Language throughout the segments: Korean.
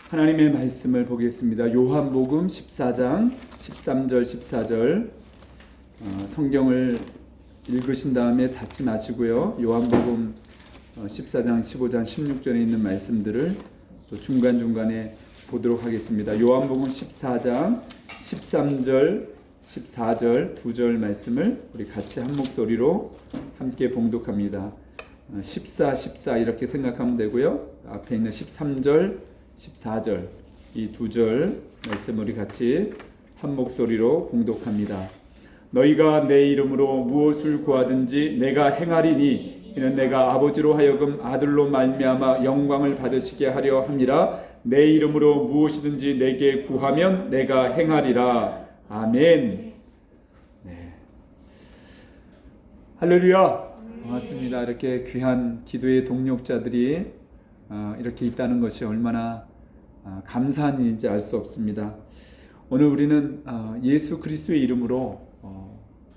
하나님의 말씀을 보겠습니다. 요한복음 14장 13절 14절 성경을 읽으신 다음에 닫지 마시고요. 요한복음 14장 15장 16절에 있는 말씀들을 또 중간중간에 보도록 하겠습니다. 요한복음 14장 13절 14절 두 절 말씀을 우리 같이 한 목소리로 함께 봉독합니다. 14 이렇게 생각하면 되고요. 앞에 있는 13절 14절 이 두 절 말씀 우리 같이 한 목소리로 봉독합니다. 너희가 내 이름으로 무엇을 구하든지 내가 행하리니 이는 내가 아버지로 하여금 아들로 말미암아 영광을 받으시게 하려 함이라. 내 이름으로 무엇이든지 내게 구하면 내가 행하리라. 아멘. 네. 할렐루야. 반갑습니다. 이렇게 귀한 기도의 동력자들이 이렇게 있다는 것이 얼마나 감사한 일인지 알 수 없습니다. 오늘 우리는 예수 그리스도의 이름으로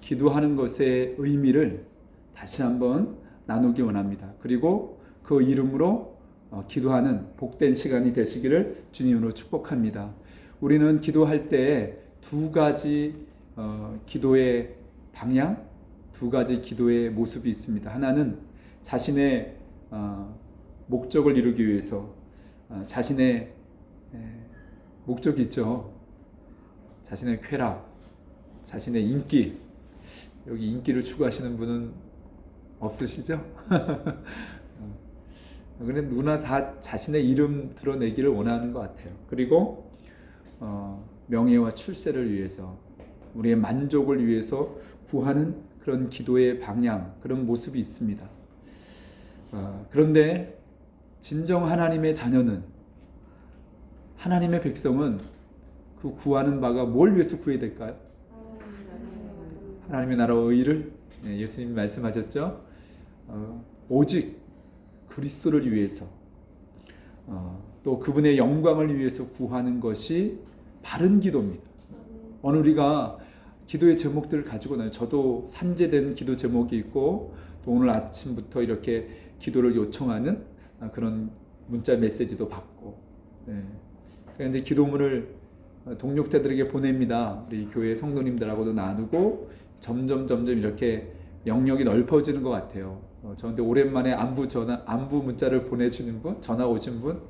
기도하는 것의 의미를 다시 한번 나누기 원합니다. 그리고 그 이름으로 기도하는 복된 시간이 되시기를 주님으로 축복합니다. 우리는 기도할 때 두 가지 기도의 방향, 두 가지 기도의 모습이 있습니다. 하나는 자신의 목적을 이루기 위해서 자신의 목적이 있죠. 자신의 쾌락, 자신의 인기. 여기 인기를 추구하시는 분은 없으시죠? 그런데 누구나 다 자신의 이름 드러내기를 원하는 것 같아요. 그리고 명예와 출세를 위해서, 우리의 만족을 위해서 구하는 그런 기도의 방향, 그런 모습이 있습니다. 그런데 진정 하나님의 자녀는, 하나님의 백성은 그 구하는 바가 뭘 위해서 구해야 될까요? 하나님의 나라와 의를, 예수님이 말씀하셨죠. 오직 그리스도를 위해서, 또 그분의 영광을 위해서 구하는 것이 바른 기도입니다. 오늘 우리가 기도의 제목들을 가지고 나요. 저도 산재된 기도 제목이 있고, 또 오늘 아침부터 이렇게 기도를 요청하는 그런 문자 메시지도 받고, 제가 이제 기도문을 동력자들에게 보냅니다. 우리 교회 성도님들하고도 나누고 점점 이렇게 영역이 넓어지는 것 같아요. 저한테 오랜만에 안부 문자를 보내주는 분, 전화 오신 분,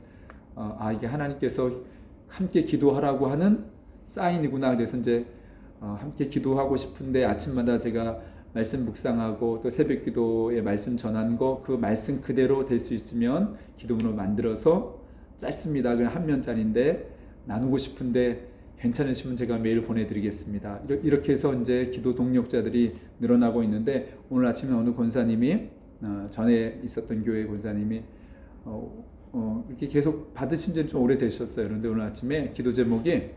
이게 하나님께서 함께 기도하라고 하는 사인이구나. 그래서 이제 함께 기도하고 싶은데 아침마다 제가 말씀 묵상하고 또 새벽 기도에 말씀 전한 거, 그 말씀 그대로 될 수 있으면 기도문을 만들어서 짧습니다. 그냥 한 면짜리인데 나누고 싶은데 괜찮으시면 제가 메일 보내드리겠습니다. 이렇게 해서 이제 기도 동력자들이 늘어나고 있는데, 오늘 아침에 어느 권사님이, 전에 있었던 교회 권사님이 이렇게 계속 받으신 지는 좀 오래되셨어요. 그런데 오늘 아침에 기도 제목이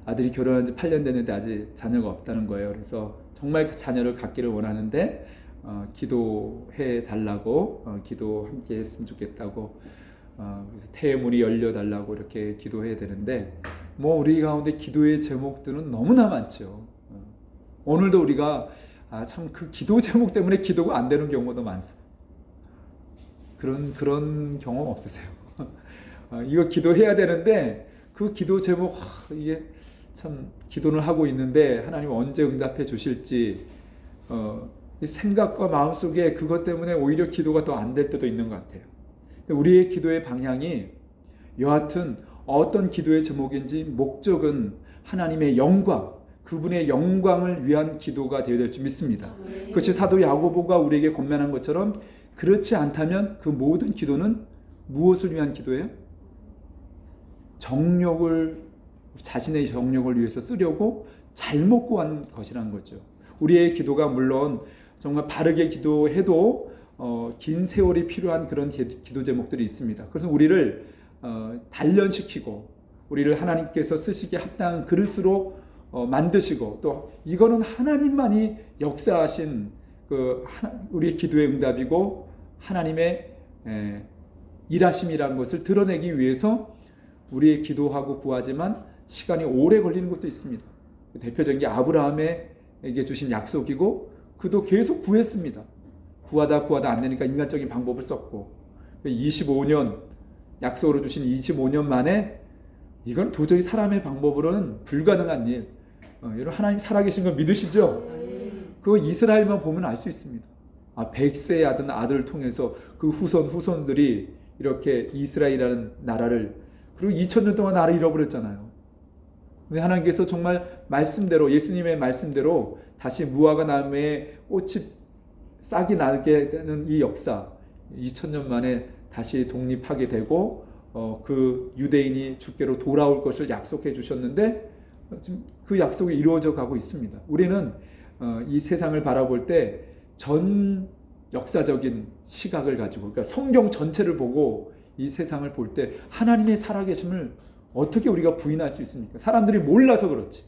아들이 결혼한 지 8년 됐는데 아직 자녀가 없다는 거예요. 그래서 정말 그 자녀를 갖기를 원하는데 기도해 달라고, 기도 함께 했으면 좋겠다고, 그래서 태문이 열려 달라고 이렇게 기도해야 되는데, 우리 가운데 기도의 제목들은 너무나 많죠. 오늘도 우리가 참 그 기도 제목 때문에 기도가 안 되는 경우도 많습니다. 그런 경험 없으세요? 이거 기도해야 되는데 그 기도 제목, 이게 참 기도를 하고 있는데 하나님 언제 응답해 주실지, 생각과 마음속에 그것 때문에 오히려 기도가 더 안 될 때도 있는 것 같아요. 우리의 기도의 방향이 여하튼 어떤 기도의 제목인지 목적은 하나님의 영광, 그분의 영광을 위한 기도가 되어야 될 줄 믿습니다. 그것이 사도 야고보가 우리에게 권면한 것처럼, 그렇지 않다면 그 모든 기도는 무엇을 위한 기도예요? 자신의 정욕을 위해서 쓰려고 잘못 구한 것이라는 거죠. 우리의 기도가 물론 정말 바르게 기도해도 긴 세월이 필요한 그런 기도 제목들이 있습니다. 그래서 우리를 단련시키고 우리를 하나님께서 쓰시기에 합당한 그릇으로 만드시고, 또 이거는 하나님만이 역사하신 우리의 기도의 응답이고 하나님의 일하심이라는 것을 드러내기 위해서 우리의 기도하고 구하지만 시간이 오래 걸리는 것도 있습니다. 대표적인 게 아브라함에게 주신 약속이고, 그도 계속 구했습니다. 구하다 안 되니까 인간적인 방법을 썼고, 25년 약속으로 주신 25년 만에 이건 도저히 사람의 방법으로는 불가능한 일. 여러분 하나님 살아계신 걸 믿으시죠? 그거 이스라엘만 보면 알 수 있습니다. 100세의 아들을 통해서 그 후손들이 이렇게 이스라엘이라는 나라를, 그리고 2000년 동안 나라를 잃어버렸잖아요. 근데 하나님께서 정말 말씀대로, 예수님의 말씀대로 다시 무화과 나무에 꽃이 싹이 나게 되는 이 역사, 2000년 만에 다시 독립하게 되고 그 유대인이 주께로 돌아올 것을 약속해 주셨는데 지금 그 약속이 이루어져 가고 있습니다. 우리는 이 세상을 바라볼 때 전 역사적인 시각을 가지고, 그러니까 성경 전체를 보고 이 세상을 볼 때 하나님의 살아계심을 어떻게 우리가 부인할 수 있습니까? 사람들이 몰라서 그렇지.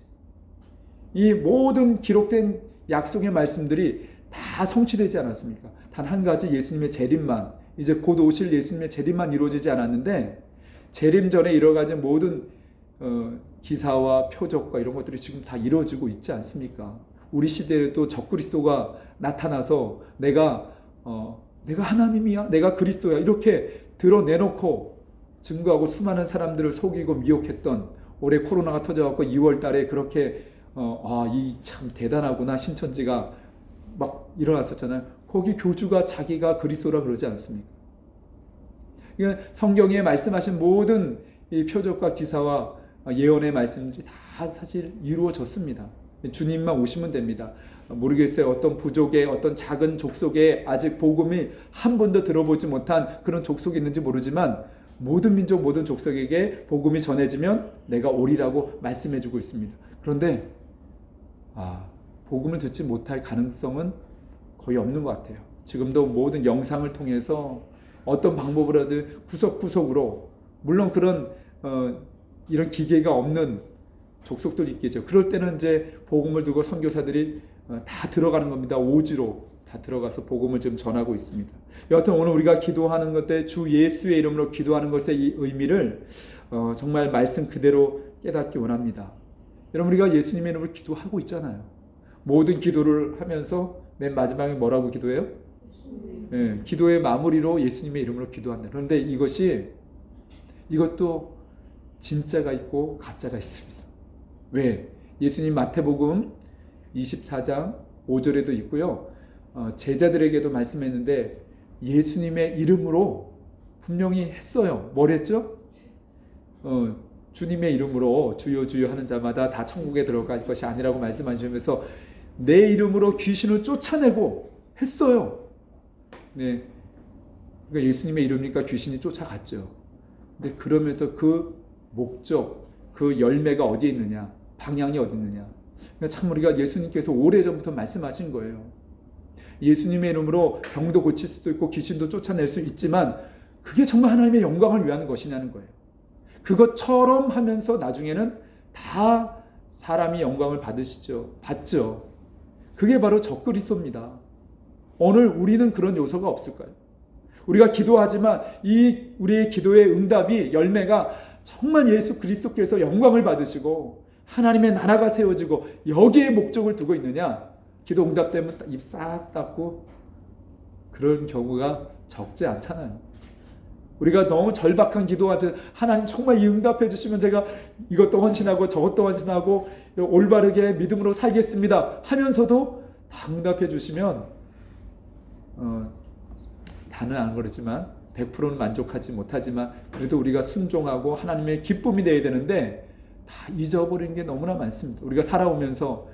이 모든 기록된 약속의 말씀들이 다 성취되지 않았습니까? 단 한 가지, 예수님의 재림만, 이제 곧 오실 예수님의 재림만 이루어지지 않았는데, 재림 전에 이뤄가진 모든 기사와 표적과 이런 것들이 지금 다 이루어지고 있지 않습니까? 우리 시대에도 적그리스도가 나타나서 내가 하나님이야, 내가 그리스도야, 이렇게 드러내놓고 증거하고 수많은 사람들을 속이고 미혹했던, 올해 코로나가 터져갖고 2월 달에 그렇게 이 참 대단하구나 신천지가 막 일어났었잖아요. 거기 교주가 자기가 그리스도라 그러지 않습니까? 그러니까 성경에 말씀하신 모든 이 표적과 기사와 예언의 말씀들이 다 사실 이루어졌습니다. 주님만 오시면 됩니다. 모르겠어요. 어떤 부족의 어떤 작은 족속에 아직 복음이 한 번도 들어보지 못한 그런 족속이 있는지 모르지만, 모든 민족 모든 족속에게 복음이 전해지면 내가 오리라고 말씀해주고 있습니다. 그런데 복음을 듣지 못할 가능성은 거의 없는 것 같아요. 지금도 모든 영상을 통해서 어떤 방법으로든 구석구석으로, 물론 그런 이런 기계가 없는 족속들이 있겠죠. 그럴 때는 이제 복음을 두고 선교사들이 다 들어가는 겁니다. 오지로 다 들어가서 복음을 좀 전하고 있습니다. 여하튼 오늘 우리가 기도하는 것에 주 예수의 이름으로 기도하는 것의 이 의미를 정말 말씀 그대로 깨닫기 원합니다. 여러분, 우리가 예수님의 이름으로 기도하고 있잖아요. 모든 기도를 하면서 맨 마지막에 뭐라고 기도해요? 기도의 마무리로 예수님의 이름으로 기도한다. 그런데 이것도 진짜가 있고 가짜가 있습니다. 왜? 예수님 마태복음 24장 5절에도 있고요. 제자들에게도 말씀했는데 예수님의 이름으로 분명히 했어요. 뭘 했죠? 주님의 이름으로 주여 주여 하는 자마다 다 천국에 들어갈 것이 아니라고 말씀하시면서 내 이름으로 귀신을 쫓아내고 했어요. 네. 그러니까 예수님의 이름이니까 귀신이 쫓아갔죠. 근데 그러면서 그 목적, 그 열매가 어디에 있느냐? 방향이 어디 있느냐? 그러니까 참 우리가 예수님께서 오래전부터 말씀하신 거예요. 예수님의 이름으로 병도 고칠 수도 있고 귀신도 쫓아낼 수 있지만 그게 정말 하나님의 영광을 위한 것이냐는 거예요. 그것처럼 하면서 나중에는 다 사람이 영광을 받죠. 그게 바로 적그리스도입니다. 오늘 우리는 그런 요소가 없을까요? 우리가 기도하지만 이 우리의 기도의 응답이, 열매가 정말 예수 그리스도께서 영광을 받으시고 하나님의 나라가 세워지고 여기에 목적을 두고 있느냐? 기도 응답되면 입 싹 닫고 그런 경우가 적지 않잖아요. 우리가 너무 절박한 기도하듯 하나님 정말 이 응답해 주시면 제가 이것도 헌신하고 저것도 헌신하고 올바르게 믿음으로 살겠습니다 하면서도 다 응답해 주시면 다는 안 그러지만 100%는 만족하지 못하지만 그래도 우리가 순종하고 하나님의 기쁨이 돼야 되는데 다 잊어버리는 게 너무나 많습니다. 우리가 살아오면서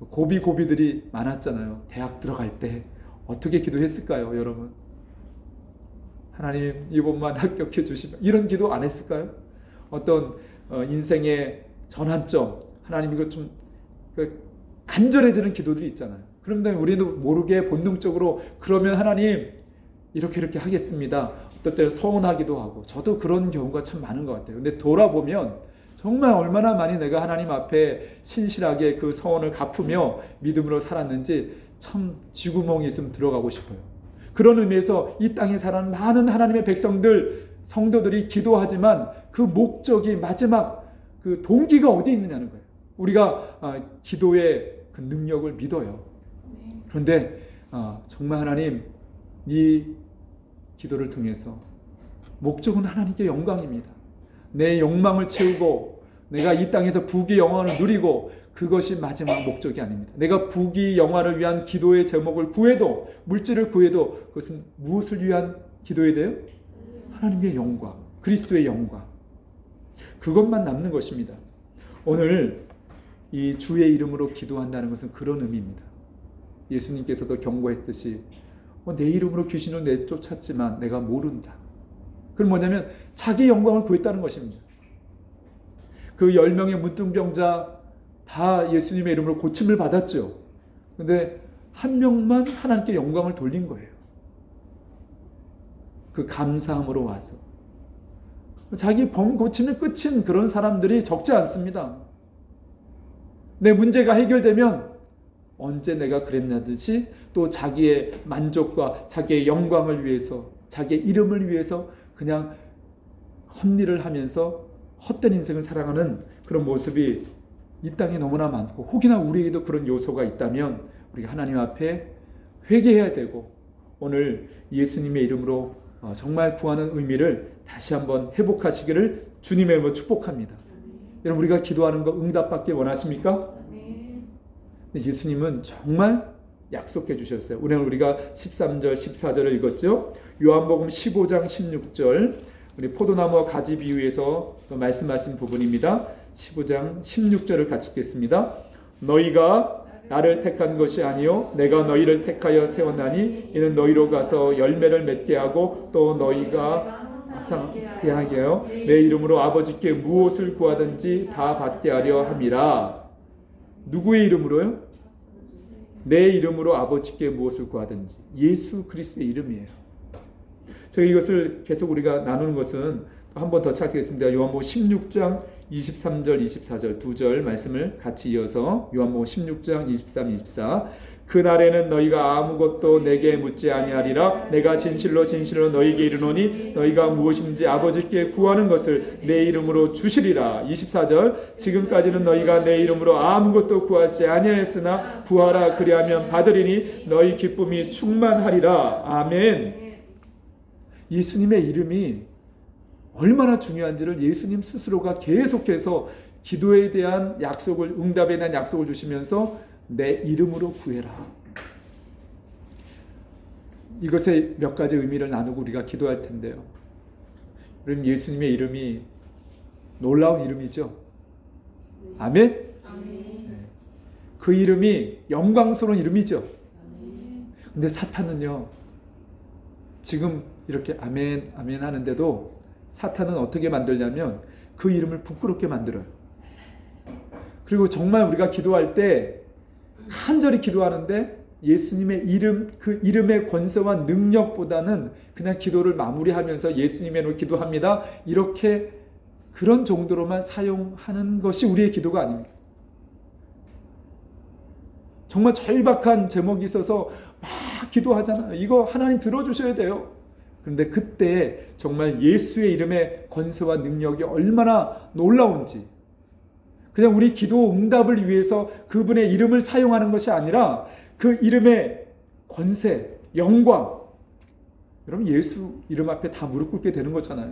고비들이 많았잖아요. 대학 들어갈 때 어떻게 기도했을까요, 여러분? 하나님 이번만 합격해 주시면, 이런 기도 안 했을까요? 어떤 인생의 전환점, 하나님 이거 좀 간절해지는 기도들이 있잖아요. 그런데 우리는 모르게 본능적으로 그러면 하나님 이렇게 하겠습니다. 어떨 때는 서운하기도 하고, 저도 그런 경우가 참 많은 것 같아요. 근데 돌아보면 정말 얼마나 많이 내가 하나님 앞에 신실하게 그 서원을 갚으며 믿음으로 살았는지 참 쥐구멍이 있으면 들어가고 싶어요. 그런 의미에서 이 땅에 사는 많은 하나님의 백성들, 성도들이 기도하지만 그 목적이, 마지막 그 동기가 어디 있느냐는 거예요. 우리가 기도의 그 능력을 믿어요. 그런데 정말 하나님 이 기도를 통해서 목적은 하나님께 영광입니다. 내 욕망을 채우고 내가 이 땅에서 부귀 영화를 누리고 그것이 마지막 목적이 아닙니다. 내가 부귀 영화를 위한 기도의 제목을 구해도, 물질을 구해도 그것은 무엇을 위한 기도해야 돼요? 하나님의 영광, 그리스도의 영광, 그것만 남는 것입니다. 오늘 이 주의 이름으로 기도한다는 것은 그런 의미입니다. 예수님께서도 경고했듯이 내 이름으로 귀신을 내쫓았지만 내가 모른다. 그건 뭐냐면 자기 영광을 구했다는 것입니다. 그 10명의 문둥병자 다 예수님의 이름으로 고침을 받았죠. 근데 한 명만 하나님께 영광을 돌린 거예요. 그 감사함으로 와서. 자기 병 고침이 끝인 그런 사람들이 적지 않습니다. 내 문제가 해결되면 언제 내가 그랬냐듯이 또 자기의 만족과 자기의 영광을 위해서, 자기의 이름을 위해서 그냥 헛일을 하면서 헛된 인생을 살아가는 그런 모습이 이 땅에 너무나 많고, 혹이나 우리에게도 그런 요소가 있다면 우리가 하나님 앞에 회개해야 되고, 오늘 예수님의 이름으로 정말 구하는 의미를 다시 한번 회복하시기를 주님의 이름으로 축복합니다. 여러분, 우리가 기도하는 거 응답받기 원하십니까? 예수님은 정말 약속해 주셨어요. 오늘 우리가 13절, 14절을 읽었죠. 요한복음 15장 16절, 우리 포도나무와 가지 비유에서 또 말씀하신 부분입니다. 15장 16절을 같이 읽겠습니다. 너희가 나를 택한 것이 아니요 내가 너희를 택하여 세웠나니 이는 너희로 가서 열매를 맺게 하고 또 너희가 항상 하게 하여 내 이름으로 아버지께 무엇을 구하든지 다 받게 하려 함이라. 누구의 이름으로요? 내 이름으로 아버지께 무엇을 구하든지. 예수 그리스도의 이름이에요. 저희 이것을 계속 우리가 나누는 것은 한 번 더 찾겠습니다. 요한복음 16장 23절 24절 두 절 말씀을 같이 이어서 요한복음 16장 23, 24 그날에는 너희가 아무것도 내게 묻지 아니하리라. 내가 진실로 진실로 너희에게 이르노니 너희가 무엇인지 아버지께 구하는 것을 내 이름으로 주시리라. 24절 지금까지는 너희가 내 이름으로 아무것도 구하지 아니하였으나 구하라 그리하면 받으리니 너희 기쁨이 충만하리라. 아멘. 예수님의 이름이 얼마나 중요한지를 예수님 스스로가 계속해서 기도에 대한 약속을, 응답에 대한 약속을 주시면서 내 이름으로 구해라. 이것의 몇 가지 의미를 나누고 우리가 기도할 텐데요. 여러분, 예수님의 이름이 놀라운 이름이죠. 아멘? 네. 그 이름이 영광스러운 이름이죠. 근데 사탄은요, 지금 이렇게 아멘, 아멘 하는데도 사탄은 어떻게 만들냐면 그 이름을 부끄럽게 만들어요. 그리고 정말 우리가 기도할 때 간절히 기도하는데 예수님의 이름, 그 이름의 권세와 능력보다는 그냥 기도를 마무리하면서 예수님의 기도합니다. 이렇게 그런 정도로만 사용하는 것이 우리의 기도가 아닙니다. 정말 절박한 제목이 있어서 막 기도하잖아요. 이거 하나님 들어주셔야 돼요. 그런데 그때 정말 예수의 이름의 권세와 능력이 얼마나 놀라운지, 그냥 우리 기도 응답을 위해서 그분의 이름을 사용하는 것이 아니라 그 이름의 권세, 영광, 여러분 예수 이름 앞에 다 무릎 꿇게 되는 거잖아요.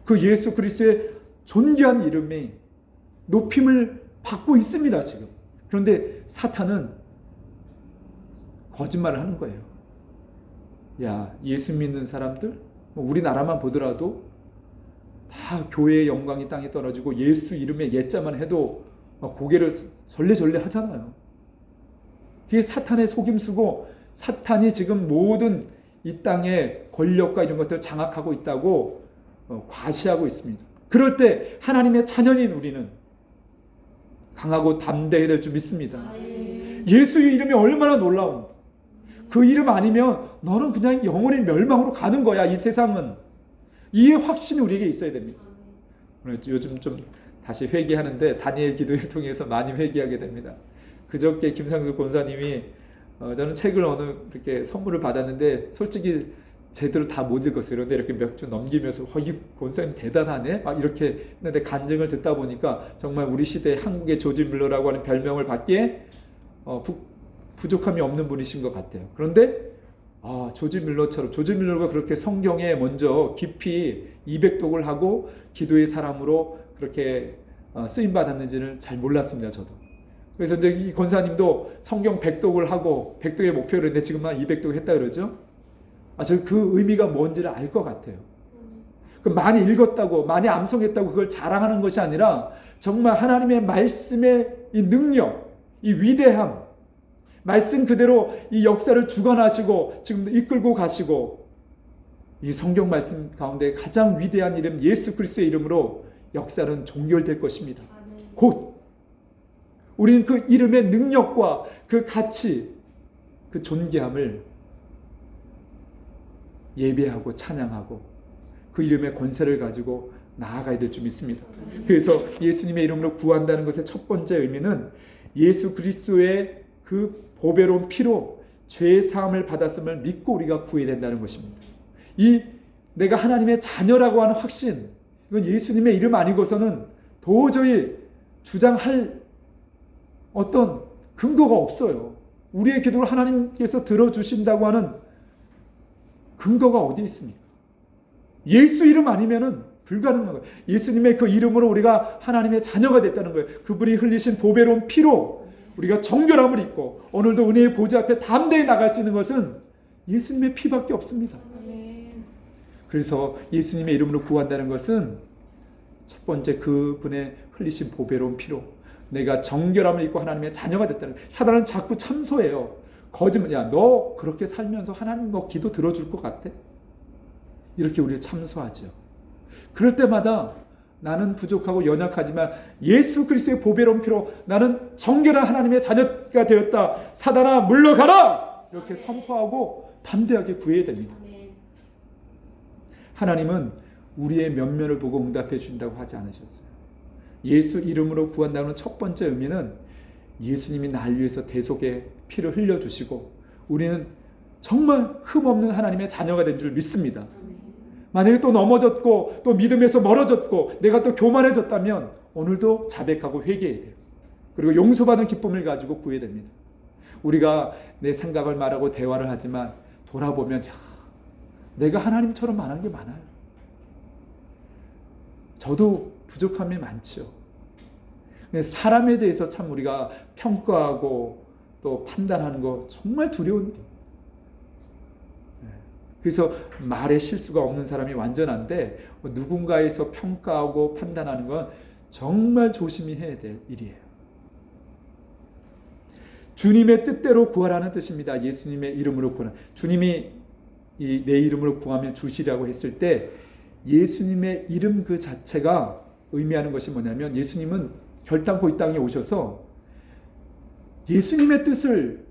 그 예수 그리스도의 존귀한 이름이 높임을 받고 있습니다 지금. 그런데 사탄은 거짓말을 하는 거예요. 야, 예수 믿는 사람들, 우리나라만 보더라도 다 교회의 영광이 땅에 떨어지고 예수 이름의 예자만 해도 고개를 절레절레 하잖아요. 그게 사탄의 속임수고, 사탄이 지금 모든 이 땅의 권력과 이런 것들을 장악하고 있다고 과시하고 있습니다. 그럴 때 하나님의 자녀인 우리는 강하고 담대해야 될 줄 믿습니다. 예수의 이름이 얼마나 놀라운, 그 이름 아니면 너는 그냥 영원히 멸망으로 가는 거야. 이 세상은. 이 확신이 우리에게 있어야 됩니다. 요즘 좀 다시 회개하는데 다니엘 기도를 통해서 많이 회개하게 됩니다. 그저께 김상수 권사님이 저는 책을 어느 이렇게 선물을 받았는데 솔직히 제대로 다 못 읽었어요. 그런데 이렇게 몇 주 넘기면서 이 권사님 대단하네? 막 이렇게 했는데 간증을 듣다 보니까 정말 우리 시대에 한국의 조지 밀러라고 하는 별명을 받기에 부족함이 없는 분이신 것 같아요. 그런데 조지 밀러처럼, 조지 밀러가 그렇게 성경에 먼저 깊이 200독을 하고 기도의 사람으로 그렇게 쓰임 받았는지는 잘 몰랐습니다. 저도. 그래서 이제 이 권사님도 성경 100독을 하고 100독의 목표를 했는데 지금 한 200독 했다 그러죠. 저 그 의미가 뭔지를 알 것 같아요. 많이 읽었다고, 많이 암송했다고 그걸 자랑하는 것이 아니라 정말 하나님의 말씀의 이 능력, 이 위대함, 말씀 그대로 이 역사를 주관하시고 지금도 이끌고 가시고, 이 성경 말씀 가운데 가장 위대한 이름 예수 그리스도의 이름으로 역사는 종결될 것입니다. 곧 우리는 그 이름의 능력과 그 가치, 그 존귀함을 예배하고 찬양하고 그 이름의 권세를 가지고 나아가야 될 줄 믿습니다. 그래서 예수님의 이름으로 구한다는 것의 첫 번째 의미는 예수 그리스도의 그 보배로운 피로 죄의 사함을 받았음을 믿고 우리가 구해야 된다는 것입니다. 이 내가 하나님의 자녀라고 하는 확신, 이건 예수님의 이름 아니고서는 도저히 주장할 어떤 근거가 없어요. 우리의 기도를 하나님께서 들어주신다고 하는 근거가 어디 있습니까? 예수 이름 아니면은 불가능한 거예요. 예수님의 그 이름으로 우리가 하나님의 자녀가 됐다는 거예요. 그분이 흘리신 보배로운 피로 우리가 정결함을 입고 오늘도 은혜의 보좌 앞에 담대히 나갈 수 있는 것은 예수님의 피밖에 없습니다. 그래서 예수님의 이름으로 구한다는 것은 첫 번째 그분의 흘리신 보배로운 피로 내가 정결함을 입고 하나님의 자녀가 됐다는 거예요. 사단은 자꾸 참소해요. 거짓말, 야, 너 그렇게 살면서 하나님 너 기도 들어줄 것 같아? 이렇게 우리를 참소하죠. 그럴 때마다 나는 부족하고 연약하지만 예수 그리스도의 보배로운 피로 나는 정결한 하나님의 자녀가 되었다. 사단아 물러가라! 이렇게 선포하고 담대하게 구해야 됩니다. 하나님은 우리의 면면을 보고 응답해 주신다고 하지 않으셨어요. 예수 이름으로 구한다는 첫 번째 의미는 예수님이 날 위해서 대속의 피를 흘려주시고 우리는 정말 흠없는 하나님의 자녀가 된 줄 믿습니다. 만약에 또 넘어졌고 또 믿음에서 멀어졌고 내가 또 교만해졌다면 오늘도 자백하고 회개해야 돼요. 그리고 용서받은 기쁨을 가지고 구해야 됩니다. 우리가 내 생각을 말하고 대화를 하지만 돌아보면 내가 하나님처럼 안 한 게 많아요. 저도 부족함이 많죠. 사람에 대해서 참 우리가 평가하고 또 판단하는 거 정말 두려운 일이에요. 그래서 말에 실수가 없는 사람이 완전한데 누군가에서 평가하고 판단하는 건 정말 조심히 해야 될 일이에요. 주님의 뜻대로 구하라는 뜻입니다. 예수님의 이름으로 구하라. 주님이 내 이름으로 구하면 주시라고 했을 때 예수님의 이름 그 자체가 의미하는 것이 뭐냐면 예수님은 결단코 이 땅에 오셔서 예수님의 뜻을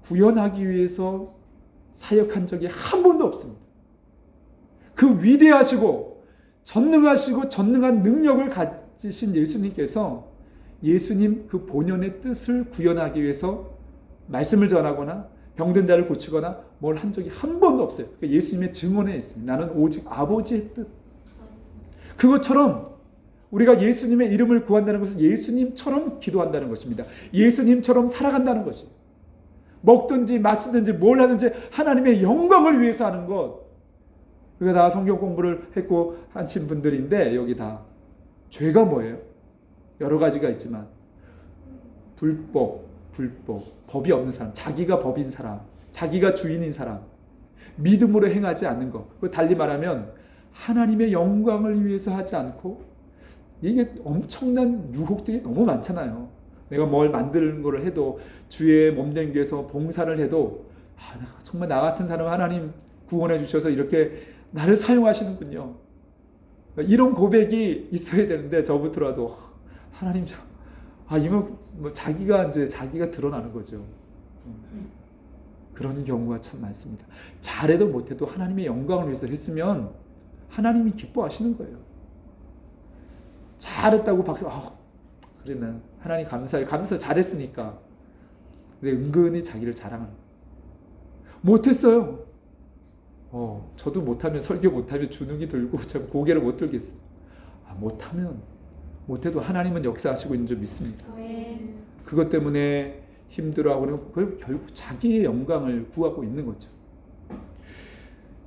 구현하기 위해서 사역한 적이 한 번도 없습니다. 그 위대하시고 전능하시고 전능한 능력을 가지신 예수님께서 예수님 그 본연의 뜻을 구현하기 위해서 말씀을 전하거나 병든 자를 고치거나 뭘 한 적이 한 번도 없어요. 그러니까 예수님의 증언에 있습니다. 나는 오직 아버지의 뜻. 그것처럼 우리가 예수님의 이름을 구한다는 것은 예수님처럼 기도한다는 것입니다. 예수님처럼 살아간다는 것입니다. 먹든지 마시든지 뭘 하든지 하나님의 영광을 위해서 하는 것. 우리가 다 성경 공부를 했고 하신 분들인데 여기 다 죄가 뭐예요? 여러 가지가 있지만 불법, 법이 없는 사람, 자기가 법인 사람, 자기가 주인인 사람, 믿음으로 행하지 않는 것. 달리 말하면 하나님의 영광을 위해서 하지 않고 이게 엄청난 유혹들이 너무 많잖아요. 내가 뭘 만드는 거를 해도 주의 몸된 교회에서 봉사를 해도 정말 나 같은 사람 하나님 구원해 주셔서 이렇게 나를 사용하시는군요. 이런 고백이 있어야 되는데 저부터라도 하나님 이거 뭐 자기가 드러나는 거죠. 그런 경우가 참 많습니다. 잘해도 못해도 하나님의 영광을 위해서 했으면 하나님이 기뻐하시는 거예요. 잘했다고 박수 그래 난 하나님 감사해 잘했으니까. 근데 은근히 자기를 자랑하는 거예요. 못했어요. 저도 못하면 설교 못하면 주눅이 들고 참 고개를 못 들겠어요. 못해도 하나님은 역사하시고 있는 줄 믿습니다. 그것 때문에 힘들어하고는 결국 자기의 영광을 구하고 있는 거죠.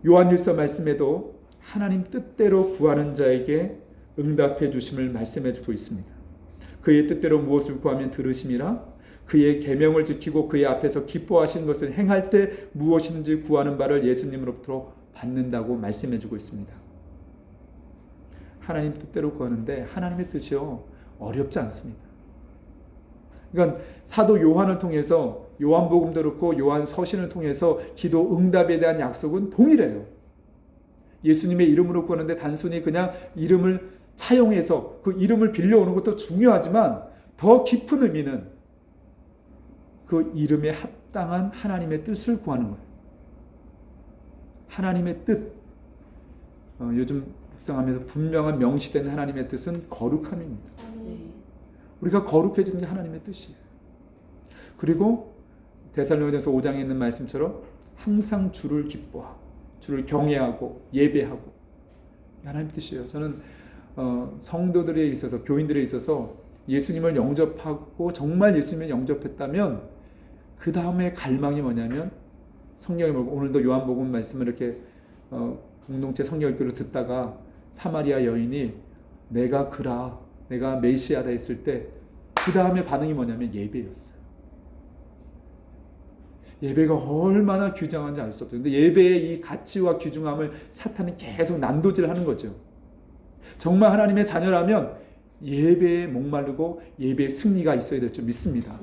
요한일서 말씀에도 하나님 뜻대로 구하는 자에게 응답해 주심을 말씀해 주고 있습니다. 그의 뜻대로 무엇을 구하면 들으심이라. 그의 계명을 지키고 그의 앞에서 기뻐하시는 것을 행할 때 무엇이든지 구하는 바를 예수님으로부터 받는다고 말씀해 주고 있습니다. 하나님 뜻대로 구하는데 하나님의 뜻이요 어렵지 않습니다. 그러니까 사도 요한을 통해서 요한복음도 그렇고 요한 서신을 통해서 기도 응답에 대한 약속은 동일해요. 예수님의 이름으로 구하는데 단순히 그냥 이름을 차용해서 그 이름을 빌려오는 것도 중요하지만 더 깊은 의미는 그 이름에 합당한 하나님의 뜻을 구하는 거예요. 하나님의 뜻. 요즘 묵상하면서 분명한 명시되는 하나님의 뜻은 거룩함입니다. 우리가 거룩해지는 게 하나님의 뜻이에요. 그리고 데살로니가전서 5장에 있는 말씀처럼 항상 주를 기뻐하고 주를 경외하고 예배하고 하나님의 뜻이에요. 저는 성도들에 있어서 교인들에 있어서 예수님을 영접하고 정말 예수님을 영접했다면 그 다음에 갈망이 뭐냐면 성경에 오늘도 요한복음 말씀을 이렇게 공동체 성경 읽기로 듣다가 사마리아 여인이 내가 그라 내가 메시아다 했을 때 그 다음에 반응이 뭐냐면 예배였어요. 예배가 얼마나 귀중한지 알 수 없어요. 근데 예배의 이 가치와 귀중함을 사탄은 계속 난도질하는 거죠. 정말 하나님의 자녀라면 예배에 목마르고 예배의 승리가 있어야 될 줄 믿습니다.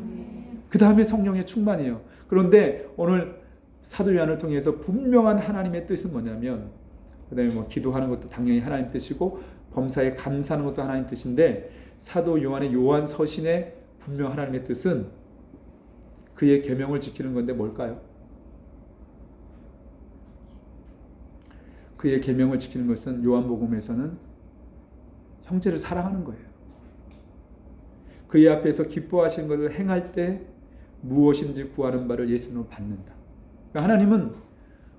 그 다음에 성령의 충만이에요. 그런데 오늘 사도 요한을 통해서 분명한 하나님의 뜻은 뭐냐면 그 다음에 뭐 기도하는 것도 당연히 하나님 뜻이고 범사에 감사하는 것도 하나님 뜻인데 사도 요한의 요한 서신의 분명 하나님의 뜻은 그의 계명을 지키는 건데 뭘까요? 그의 계명을 지키는 것은 요한복음에서는 형제를 사랑하는 거예요. 그의 앞에서 기뻐하시는 것을 행할 때 무엇인지 구하는 바를 예수님으로 받는다. 그러니까 하나님은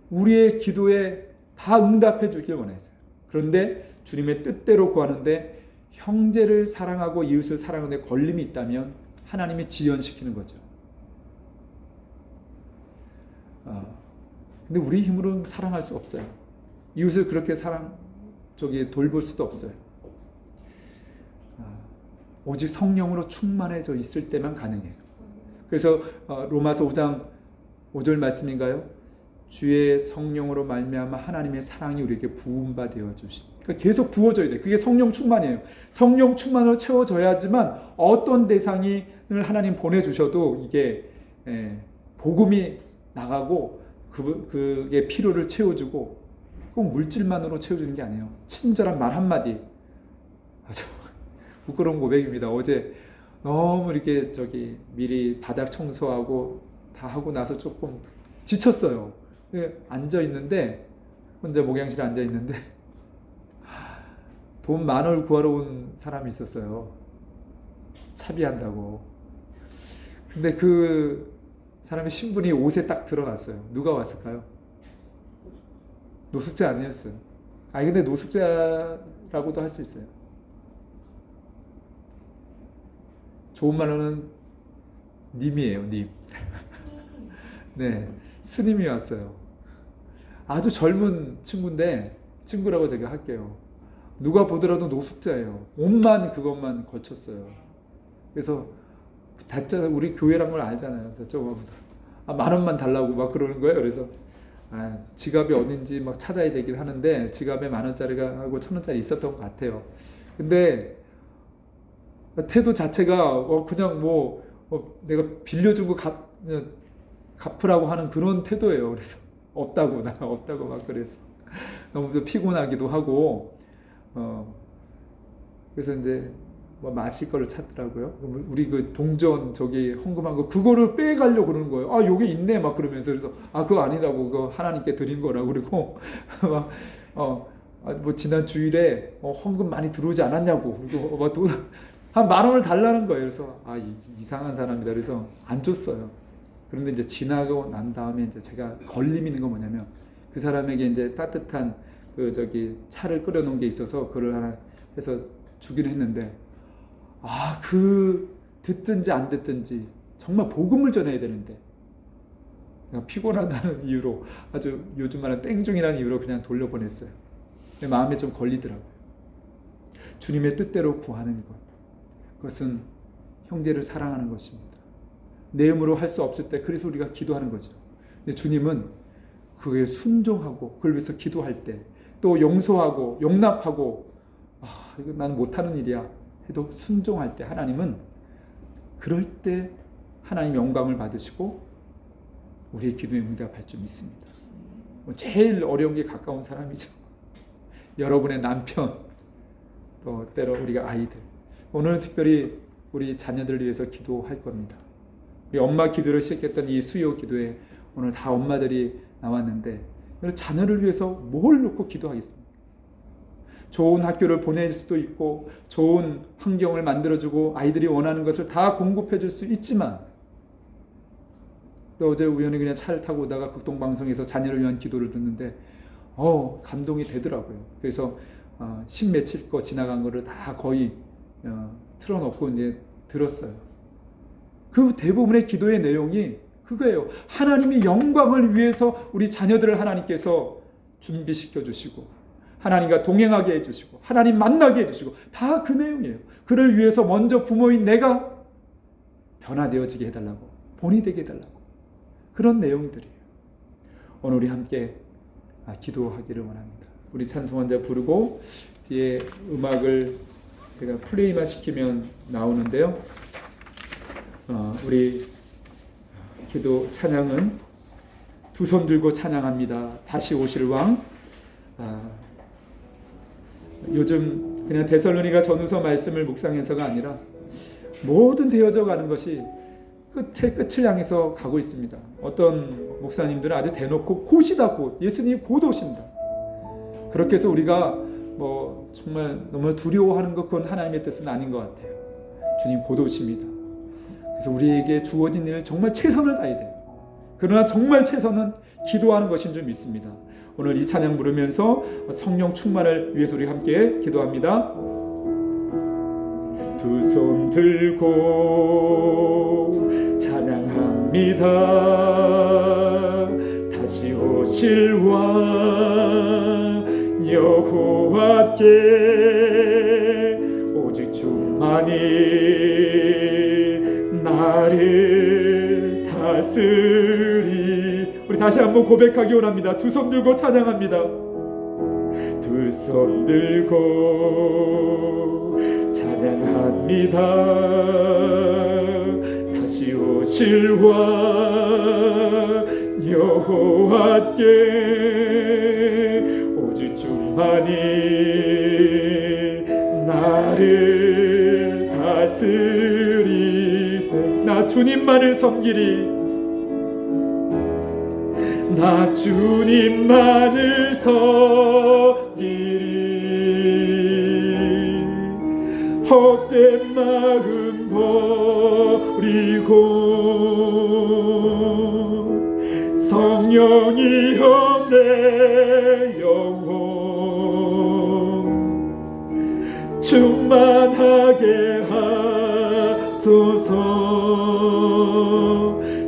우리의 기도에 다 응답해 주길 원하세요. 그런데 주님의 뜻대로 구하는데 형제를 사랑하고 이웃을 사랑하는 데 걸림이 있다면 하나님이 지연시키는 거죠. 근데 우리 힘으로는 사랑할 수 없어요. 이웃을 그렇게 돌볼 수도 없어요. 오직 성령으로 충만해져 있을 때만 가능해요. 그래서 로마서 5장 5절 말씀인가요? 주의 성령으로 말미암아 하나님의 사랑이 우리에게 부음바 되어 주신. 그러니까 계속 부어져야 돼. 그게 성령 충만이에요. 성령 충만으로 채워져야지만 어떤 대상을 하나님 보내주셔도 이게 복음이 나가고 그게 필요를 채워주고 꼭 물질만으로 채워주는 게 아니에요. 친절한 말 한마디. 아주 부끄러운 고백입니다. 어제 너무 이렇게 미리 바닥 청소하고 다 하고 나서 조금 지쳤어요. 앉아 있는데 혼자 목양실에 앉아 있는데 돈 10,000원 구하러 온 사람이 있었어요. 차비한다고. 근데 그 사람의 신분이 옷에 딱 들어갔어요. 누가 왔을까요? 노숙자 아니었어요. 근데 노숙자라고도 할 수 있어요. 좋은 말로는 님이에요, 님. 네, 스님이 왔어요. 아주 젊은 친구라고 제가 할게요. 누가 보더라도 노숙자예요. 옷만 그것만 거쳤어요. 그래서 다짜 우리 교회란 걸 알잖아요. 저쪽으로 10,000원만 달라고 막 그러는 거예요. 그래서 지갑이 어딘지 막 찾아야 되긴 하는데 지갑에 10,000원짜리가 하고 1,000원짜리 있었던 것 같아요. 근데 태도 자체가 그냥 내가 빌려준 거 갚으라고 하는 그런 태도예요. 그래서 없다고 막 그래서 너무 좀 피곤하기도 하고 그래서 이제 마실 거를 찾더라고요. 우리 그 동전 헌금한 거 그거를 빼가려고 그러는 거예요. 여기 있네 막 그러면서 그래서 그거 아니라고 그거 하나님께 드린 거라고 그리고 막 지난 주일에 헌금 많이 들어오지 않았냐고 그리고 한 10,000원을 달라는 거예요. 그래서 이상한 사람이다. 그래서 안 줬어요. 그런데 이제 지나고 난 다음에 이제 제가 걸림 있는 건 뭐냐면 그 사람에게 이제 따뜻한 차를 끓여놓은 게 있어서 그걸 하나 해서 주기로 했는데 듣든지 안 듣든지 정말 복음을 전해야 되는데 내가 피곤하다는 이유로, 아주 요즘 말하는 땡중이라는 이유로 그냥 돌려보냈어요. 마음에 좀 걸리더라고요. 주님의 뜻대로 구하는 것, 그것은 형제를 사랑하는 것입니다. 내 힘으로 할 수 없을 때 그래서 우리가 기도하는 거죠. 근데 주님은 그에 순종하고 그걸 위해서 기도할 때, 또 용서하고 용납하고, 이거 난 못하는 일이야 해도 순종할 때, 하나님은 그럴 때 하나님 영광을 받으시고 우리의 기도에 응답할 줄 믿습니다. 제일 어려운 게 가까운 사람이죠. 여러분의 남편, 또 때로 우리가 아이들. 오늘은 특별히 우리 자녀들을 위해서 기도할 겁니다. 우리 엄마 기도를 시작했던 이 수요 기도에 오늘 다 엄마들이 나왔는데, 자녀를 위해서 뭘 놓고 기도하겠습니까? 좋은 학교를 보낼 수도 있고 좋은 환경을 만들어주고 아이들이 원하는 것을 다 공급해 줄 수 있지만, 또 어제 우연히 그냥 차를 타고 오다가 극동방송에서 자녀를 위한 기도를 듣는데 감동이 되더라고요. 그래서 10며칠 거 지나간 거를 다 거의 틀어놓고 이제 들었어요. 그 대부분의 기도의 내용이 그거예요. 하나님의 영광을 위해서 우리 자녀들을 하나님께서 준비시켜 주시고, 하나님과 동행하게 해주시고, 하나님 만나게 해주시고, 다 그 내용이에요. 그를 위해서 먼저 부모인 내가 변화되어지게 해달라고, 본이 되게 해달라고, 그런 내용들이에요. 오늘 우리 함께 기도하기를 원합니다. 우리 찬송원자 부르고 뒤에 음악을 제가 플레이만 시키면 나오는데요. 우리 기도 찬양은 두 손 들고 찬양합니다. 다시 오실 왕. 요즘 그냥 데살로니가 전후서 말씀을 묵상해서가 아니라 모든 되어져 가는 것이 끝을 향해서 가고 있습니다. 어떤 목사님들은 아주 대놓고 곧이다, 곧 예수님이 곧 오신다. 그렇게 해서 우리가 정말 너무 두려워하는 것, 그건 하나님의 뜻은 아닌 것 같아요. 주님 곧 오십니다. 그래서 우리에게 주어진 일을 정말 최선을 다해야 돼요. 그러나 정말 최선은 기도하는 것인 줄 믿습니다. 오늘 이 찬양 부르면서 성령 충만을 위해서 우리 함께 기도합니다. 두 손 들고 찬양합니다. 다시 오실 왕 여호와께 오직 주만이 나를 다스리. 우리 다시 한번 고백하기 원합니다. 두 손 들고 찬양합니다. 두 손 들고 찬양합니다. 다시 오실 왕 여호와께 오직 주만이 나를 다스리. 나 주님만을 섬기리. 나 주님만을 섬기리. 헛된 마음 버리고 성령이여 내 영혼 충만하게 하소서.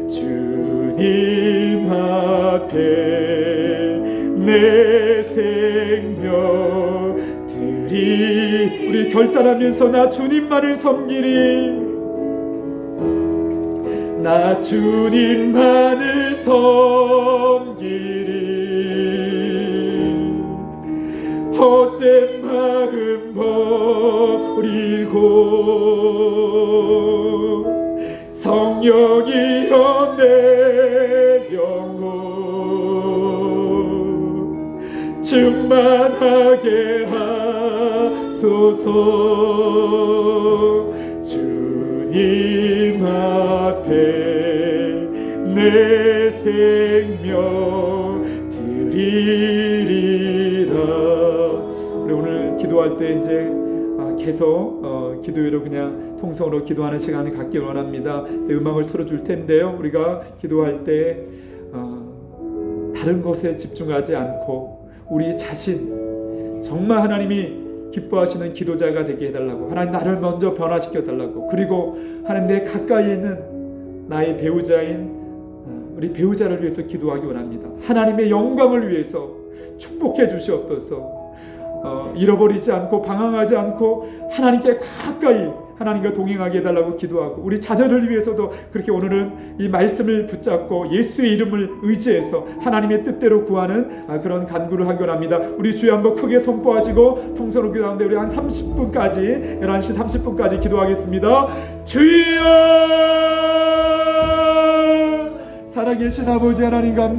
주님 앞에 내 생명 드리. 우리 결단하면서 나 주님만을 섬기리. 나 주님만을 섬기리. 헛된 마음 버리고 성령이여 내 영혼 충만하게 하소서. 주님 앞에 내 생명 드리리라. 우리 오늘 기도할 때 이제 계속 기도회로 그냥 통성으로 기도하는 시간을 갖길 원합니다. 이제 음악을 틀어줄 텐데요. 우리가 기도할 때 다른 것에 집중하지 않고 우리 자신, 정말 하나님이 기뻐하시는 기도자가 되게 해달라고, 하나님 나를 먼저 변화시켜 달라고, 그리고 하나님 내 가까이에 있는 나의 배우자인 우리 배우자를 위해서 기도하기 원합니다. 하나님의 영광을 위해서 축복해 주시옵소서. 잃어버리지 않고 방황하지 않고 하나님께 가까이 하나님과 동행하게 해달라고 기도하고, 우리 자녀를 위해서도 그렇게 오늘은 이 말씀을 붙잡고 예수의 이름을 의지해서 하나님의 뜻대로 구하는 그런 간구를 하기 원합니다. 우리 주여 한번 크게 선포하시고 통성으로 기도하는데 우리 한 30분까지 11시 30분까지 기도하겠습니다. 주여, 살아계신 아버지 하나님 감사합니다.